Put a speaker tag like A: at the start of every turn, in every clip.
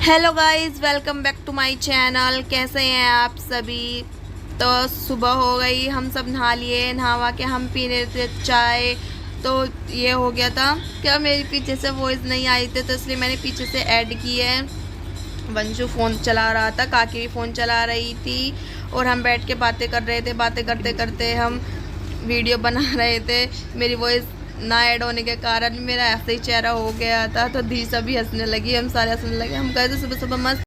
A: Hello guys, welcome back to my channel. कैसे हैं आप सभी। तो सुबह हो गई, हम सब नहा लिए, नहावा के हम पी रहे थे चाय। तो ये हो गया था क्या मेरे पीछे से वॉइस नहीं आई थी, तो इसलिए मैंने पीछे से ऐड की है। वंशु फ़ोन चला रहा था, काकी भी फ़ोन चला रही थी और हम बैठ के बातें कर रहे थे। बातें करते करते हम वीडियो बना रहे थे। मेरी वॉइस ना ऐड होने के कारण मेरा ऐसे ही चेहरा हो गया था, तो दिशा भी हंसने लगी, हम सारे हंसने लगे। हम गए थे सुबह सुबह मस्त।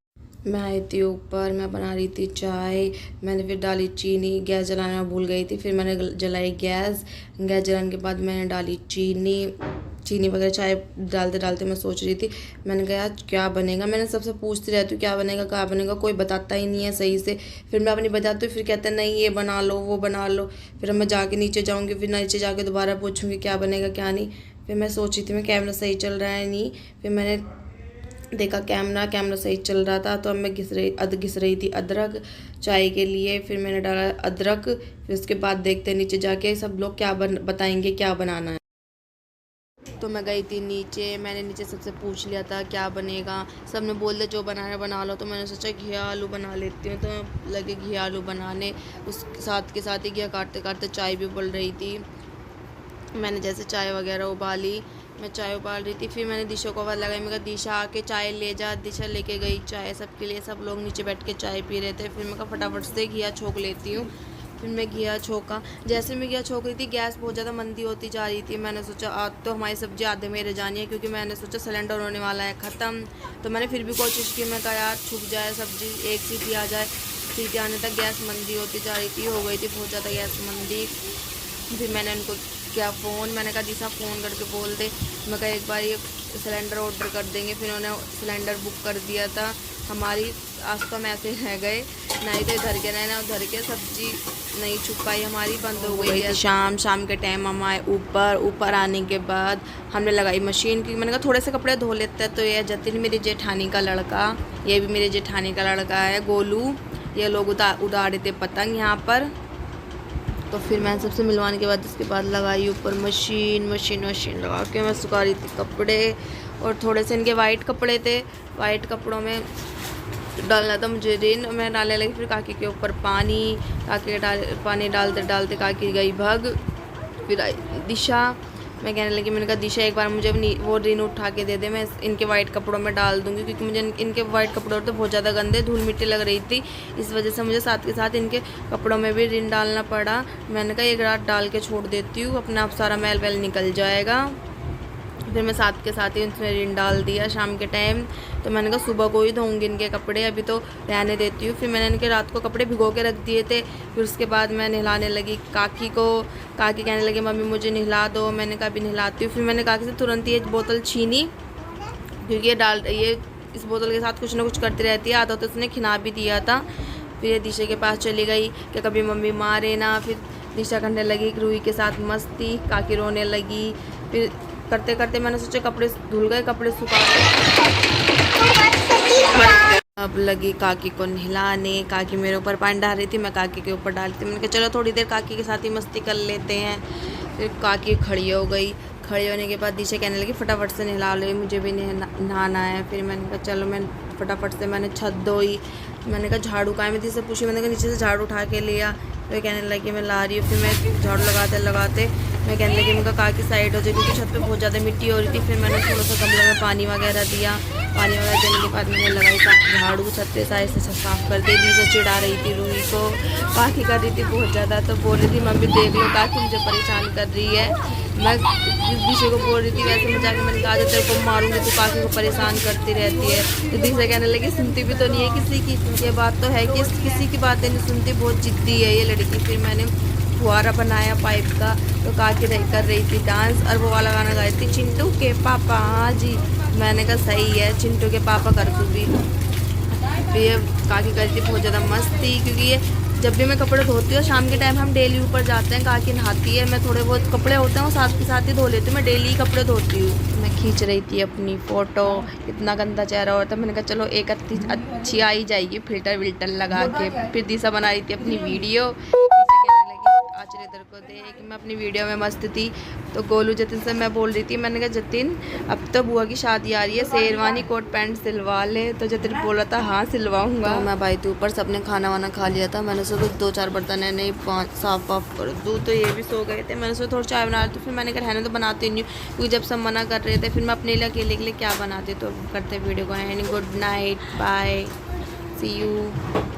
A: मैं आई थी ऊपर, मैं बना रही थी चाय। मैंने फिर डाली चीनी, गैस जलाना भूल गई थी, फिर मैंने जलाई गैस। गैस जलाने के बाद मैंने डाली चीनी वगैरह। चाय डालते डालते मैं सोच रही थी, मैंने कहा आज क्या बनेगा। मैंने सबसे पूछती रहती हूँ क्या बनेगा, कोई बताता ही नहीं है सही से। फिर मैं अपनी बताती हूँ, फिर कहते हैं नहीं ये बना लो वो बना लो। फिर मैं जाके नीचे जाऊँगी, फिर नीचे जाके दोबारा पूछूँगी क्या बनेगा क्या नहीं। फिर मैं सोची थी मैं कैमरा सही चल रहा है नहीं। फिर मैंने देखा कैमरा सही चल रहा था, तो अब मैं घिस रही थी अदरक चाय के लिए। फिर मैंने डाला अदरक। फिर उसके बाद देखते नीचे जाके सब लोग क्या बताएंगे क्या बनाना है। तो मैं गई थी नीचे, मैंने नीचे सबसे पूछ लिया था क्या बनेगा। सब ने बोल दिया जो बनाना है बना लो। तो मैंने सोचा घिया आलू बना लेती हूँ, तो मैं लगे घिया आलू बनाने। उस साथ के साथ ही घिया काटते काटते चाय भी उबल रही थी। मैंने जैसे चाय वगैरह उबाली, मैं चाय उबाल रही थी। फिर मैंने दिशा को आवाज़ लगाई, मैं कहा दिशा आके चाय ले जा। दिशा लेके गई चाय सबके लिए। सब लोग नीचे बैठ के चाय पी रहे थे। फिर मैं कहा फटाफट से घिया छोंक लेती हूँ। फिर मैं घिया छोंका। जैसे मैं घिया छोंक रही थी, गैस बहुत ज़्यादा मंदी होती जा रही थी। मैंने सोचा आज तो हमारी सब्ज़ी आधे में रह जानी है, क्योंकि मैंने सोचा सिलेंडर होने वाला है ख़त्म। तो मैंने फिर भी कोशिश की, मैं कहा यार छुप जाए सब्ज़ी, एक सीटी आ जाए। सीटी आने तक गैस मंदी होती जा रही थी, हो गई थी बहुत ज़्यादा गैस मंदी। फिर मैंने उनको किया फ़ोन, मैंने कहा दिशा फ़ोन करके बोल दे। मैं कहा एक बार ये सिलेंडर ऑर्डर कर देंगे। फिर उन्होंने सिलेंडर बुक कर दिया था हमारी। आज तो हम ऐसे रह गए, नहीं तो इधर के नहीं ना उधर के, सब्जी नहीं छुप पाई हमारी, बंद हो गई थी। शाम के टाइम हम आए ऊपर आने के बाद हमने लगाई मशीन, क्योंकि मैंने कहा थोड़े से कपड़े धो लेते हैं। तो ये जतिन मेरी जेठानी का लड़का, ये भी मेरी जेठानी का लड़का है गोलू, ये लोग उड़ा रहे थे पतंग यहाँ पर। तो फिर मैंने सबसे मिलवाने के बाद इसके बाद लगाई ऊपर मशीन लगा के मैं सुखा रही थी कपड़े। और थोड़े से इनके वाइट कपड़े थे, वाइट कपड़ों में डालना था मुझे रिन। मैं डालने लगी, फिर काकी के ऊपर पानी डालते डालते काकी गई भग। फिर आई दिशा, मैं कहने लगी, मैंने कहा दिशा एक बार मुझे वो रिन उठा के दे दे, मैं इनके वाइट कपड़ों में डाल दूँगी, क्योंकि मुझे इनके वाइट कपड़ों तो बहुत ज़्यादा गंदे धूल मिट्टी लग रही थी। इस वजह से मुझे साथ के साथ इनके कपड़ों में भी रिन डालना पड़ा। मैंने कहा एक रात डाल के छोड़ देती हूँ, अपने आप सारा मैल वैल निकल जाएगा। फिर मैं साथ के साथ ही उसमें रिन डाल दिया शाम के टाइम। तो मैंने कहा सुबह को ही धोऊंगी इनके कपड़े, अभी तो रहने देती हूँ। फिर मैंने इनके रात को कपड़े भिगो के रख दिए थे। फिर उसके बाद मैं नहलाने लगी काकी को। काकी कहने लगी मम्मी मुझे नहला दो, मैंने कहा अभी नहलाती हूँ। फिर मैंने काकी से तुरंत ये बोतल छीनी, क्योंकि ये इस बोतल के साथ कुछ ना कुछ करती रहती है, आधा तो उसने खिला भी दिया था। फिर ये दिशा के पास चली गई कि कभी मम्मी मारे ना। फिर दिशा करने लगी रूही के साथ मस्ती, काकी रोने लगी। फिर करते करते मैंने सोचा कपड़े धुल गए, कपड़े सुखा गए। अब लगी काकी को नहलाने। काकी मेरे ऊपर पानी डाल रही थी, मैं काकी के ऊपर डालती थी। मैंने कहा चलो थोड़ी देर काकी के साथ ही मस्ती कर लेते हैं। फिर काकी खड़ी हो गई। खड़ी होने के बाद दिशा कहने लगी फटाफट से नहला लो, मुझे भी नहाना है। फिर मैंने कहा चलो, मैं फटाफट से मैंने छत धोई। मैंने कहा झाड़ू कहाँ है, मैं से पूछी, मैंने कहा नीचे से झाड़ू उठा के लिया। तो कहने लगी मैं ला रही हूँ। फिर मैं झाड़ू लगाते मैं कहने लगी उनका काकी साइड हो जाए, क्योंकि छत पे बहुत ज़्यादा मिट्टी हो रही थी। फिर मैंने थोड़ा सा गमलों में पानी वगैरह दिया। पानी वगैरह देने के बाद मैंने लगाई झाड़ू, छत पे साइड से साफ़ कर दी। दिशा चिढ़ा रही थी रूही को, काकी कर रही थी बहुत ज़्यादा। तो बोल रही थी मम्मी देख लो काकी मुझे परेशान कर रही है। मैं दिशा को बोल रही थी वैसे मजा के, मैंने कहा तेरे को मारूंगी तो काकी को परेशान करती रहती है। तो दिशा कहने लगी सुनती भी तो नहीं है किसी की, ये बात तो है कि किसी की बातें नहीं सुनती, बहुत जिद्दी है ये लड़की। फिर मैंने फुहारा बनाया पाइप का, तो काकी कर रही थी डांस, और वो वाला गाना गाई थी चिंटू के पापा। हाँ जी, मैंने कहा सही है चिंटू के पापा कर तू भी। फिर ये काकी करती बहुत ज़्यादा मस्ती, क्योंकि ये जब भी मैं कपड़े धोती हूँ शाम के टाइम हम डेली ऊपर जाते हैं, काकी नहाती है, मैं थोड़े बहुत कपड़े होते हैं वो साथ के साथ ही धो लेती हूँ। मैं डेली कपड़े धोती हूँ। मैं खींच रही थी अपनी फ़ोटो, इतना गंदा चेहरा होता है। मैंने कहा चलो एक अच्छी आ ही जाएगी फिल्टर विल्टर लगा के। फिर दिशा बना रही थी अपनी वीडियो। चाचर इधर को देख। मैं अपनी वीडियो में मस्त थी तो गोलू जतिन से मैं बोल रही थी, मैंने कहा जतिन अब तो बुआ की शादी आ रही है, शेरवानी कोट पैंट सिलवा ले। तो जतिन बोल रहा था हाँ सिलवाऊंगा। तो मैं भाई तो ऊपर सबने खाना वाना खा लिया था, मैंने सोचा 2-4 बर्तन है नहीं 5 साफ वाफ कर दूँ। तो ये भी सो गए थे, मैंने सोचा थोड़ा चाय बना रही थी, फिर मैंने कहा रहने तो बनाती नहीं हूँ क्योंकि जब सब मना कर रहे थे फिर मैं अपने लिए अकेले के लिए क्या बनाती। तो करते वीडियो को and good night bye see you.